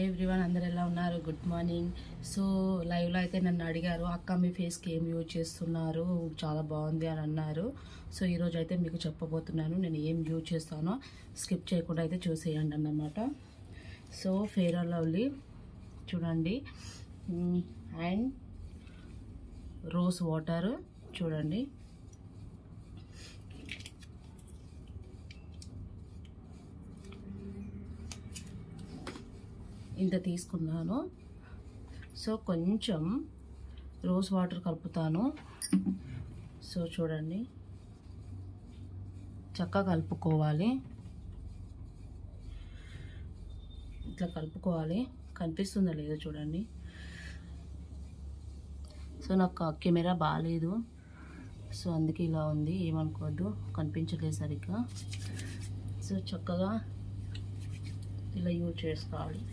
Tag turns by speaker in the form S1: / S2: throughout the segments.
S1: Everyone, అందరు ఎలా ఉన్నారు? Good morning. సో లైవ్లో అయితే నన్ను అడిగారు, అక్క మీ ఫేస్కి ఏం యూజ్ చేస్తున్నారు, చాలా బాగుంది అని అన్నారు. సో ఈరోజు అయితే మీకు చెప్పబోతున్నాను నేను ఏం యూజ్ చేస్తానో. స్కిప్ చేయకుండా అయితే చూసేయండి అన్నమాట. సో ఫెయిర్ అండ్ లవ్లీ చూడండి, అండ్ రోజ్ వాటర్ చూడండి, ఇంత తీసుకున్నాను. సో కొంచెం రోజ్ వాటర్ కలుపుతాను. సో చూడండి, చక్కగా కలుపుకోవాలి, ఇట్లా కలుపుకోవాలి. కనిపిస్తుందా లేదో చూడండి. సో నాకు కెమెరా బాగాలేదు, సో అందుకే ఇలా ఉంది, ఏమనుకోవద్దు, కనిపించలేదు సరిగ్గా. సో చక్కగా ఇలా యూజ్ చేసుకోవాలి.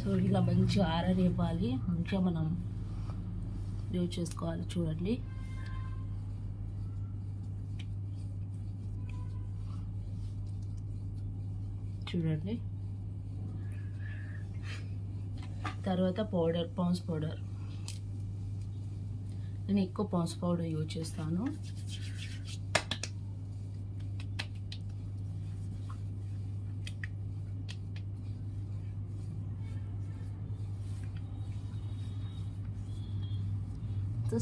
S1: సో ఇలా మంచిగా ఆరనివ్వాలి, మంచిగా మనం యూజ్ చేసుకోవాలి. చూడండి, చూడండి. తర్వాత పౌడర్, పాండ్స్ పౌడర్. నేను ఎక్కువ పాండ్స్ పౌడర్ యూజ్ చేస్తాను.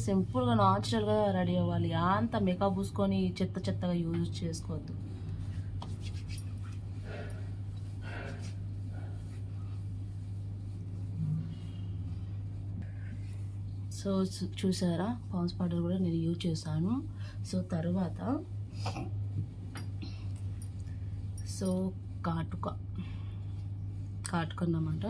S1: సింపుల్గా న్యాచురల్గా రెడీ అవ్వాలి, అంత మేకప్ పూసుకొని చెత్తగా యూజ్ చేసుకోవద్దు. సో చూసారా, పాండ్స్ పౌడర్ కూడా నేను యూజ్ చేశాను. సో తర్వాత సో కాటుక అన్నమాట.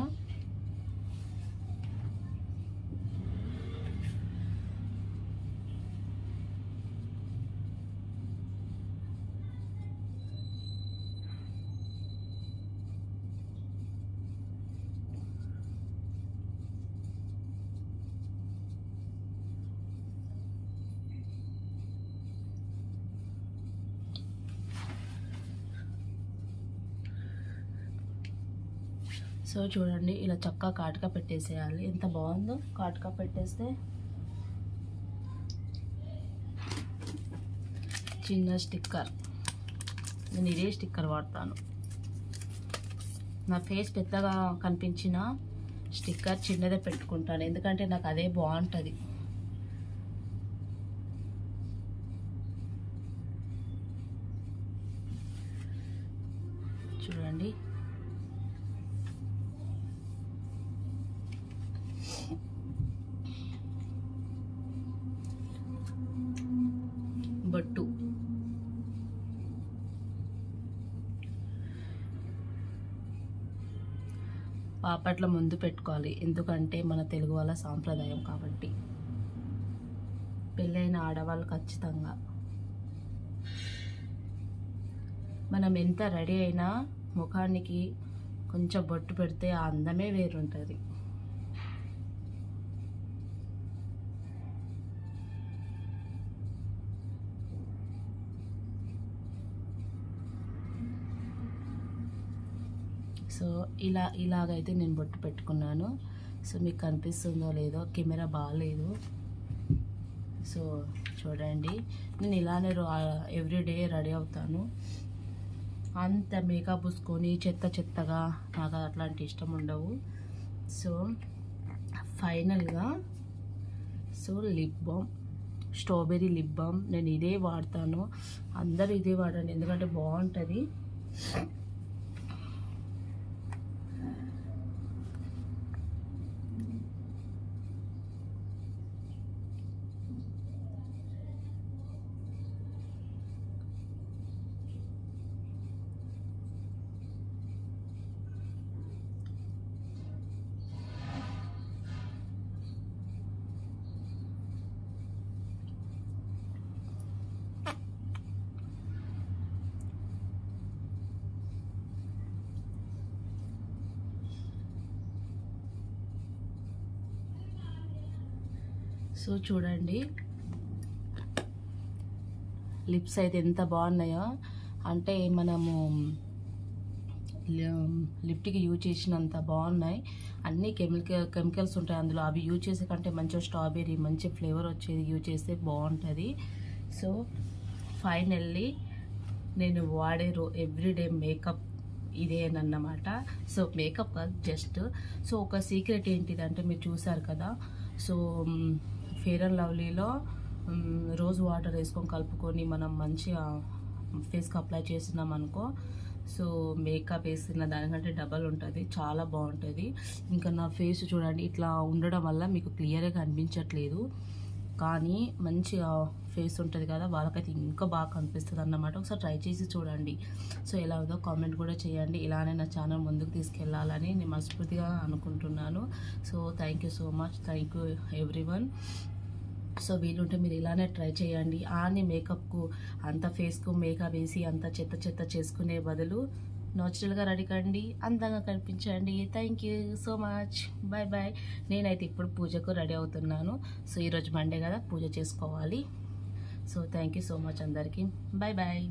S1: సో చూడండి, ఇలా చక్కగా కాటుక పెట్టేసేయాలి. ఎంత బాగుందో కాటుక పెట్టేస్తే. చిన్న స్టిక్కర్, నేను ఇదే స్టిక్కర్ వాడతాను. నా ఫేస్ పెద్దగా కనిపించిన స్టిక్కర్ చిన్నదే పెట్టుకుంటాను, ఎందుకంటే నాకు అదే బాగుంటుంది. చూడండి, బొట్టు. పాపట్ల ముందు పెట్టుకోవాలి, ఎందుకంటే మన తెలుగు వాళ్ళ సాంప్రదాయం కాబట్టి. పెళ్ళైన ఆడవాళ్ళు ఖచ్చితంగా మనం ఎంత రెడీ అయినా ముఖానికి కొంచెం బొట్టు పెడితే ఆ అందమే వేరుంటుంది. సో ఇలాగైతే నేను బొట్టు పెట్టుకున్నాను. సో మీకు కనిపిస్తుందో లేదో, కెమెరా బాగాలేదు. సో చూడండి, నేను ఇలానే ఎవ్రీడే రెడీ అవుతాను. అంత మేకప్ పూసుకొని చెత్తగా నాకు అట్లాంటి ఇష్టం ఉండవు. సో ఫైనల్గా so lip balm, strawberry lip balm, నేను ఇదే వాడతాను. అందరూ ఇదే వాడండి, ఎందుకంటే బాగుంటుంది. సో చూడండి, లిప్స్ అయితే ఎంత బాగున్నాయో, అంటే మనము లిప్ట్కి యూజ్ చేసినంత బాగున్నాయి. అన్ని కెమికల్స్ ఉంటాయి అందులో, అవి యూజ్ చేసే కంటే మంచిగా స్ట్రాబెర్రీ మంచి ఫ్లేవర్ వచ్చేది యూజ్ చేస్తే బాగుంటుంది. సో ఫైనల్లీ నేను వాడే ఎవ్రీడే మేకప్ ఇదేనన్నమాట. సో మేకప్ కాదు జస్ట్. సో ఒక సీక్రెట్ ఏంటిదంటే మీరు చూసారు కదా, సో ఫెయిర్ అండ్ లవ్లీలో రోజ్ వాటర్ వేసుకొని కలుపుకొని మనం మంచిగా ఫేస్కి అప్లై చేసినాం అనుకో, సో మేకప్ వేసిన దానికంటే డబల్ ఉంటుంది, చాలా బాగుంటుంది. ఇంకా నా ఫేస్ చూడండి ఇట్లా ఉండడం వల్ల మీకు క్లియర్గా కనిపించట్లేదు, కానీ మంచిగా ఫేస్ ఉంటుంది కదా వాళ్ళకైతే ఇంకా బాగా కనిపిస్తుంది అన్నమాట. ఒకసారి ట్రై చేసి చూడండి. సో ఎలా ఉందో కామెంట్ కూడా చేయండి. ఇలానే నా ఛానల్ ముందుకు తీసుకెళ్ళాలని నేను మనస్ఫూర్తిగా అనుకుంటున్నాను. So thank you so much, thank you everyone. So వీలుంటే మీరు ఇలానే ట్రై చేయండి. అని మేకప్కు అంత ఫేస్కు మేకప్ వేసి అంత చెత్త చేసుకునే బదులు న్యాచురల్గా రెడీ కండి, అందంగా కనిపించండి. Thank you so much, bye bye. నేనైతే ఇప్పుడు పూజకు రెడీ అవుతున్నాను. సో ఈరోజు మండే కదా, పూజ చేసుకోవాలి. So thank you so much అందరికీ, బాయ్ బాయ్.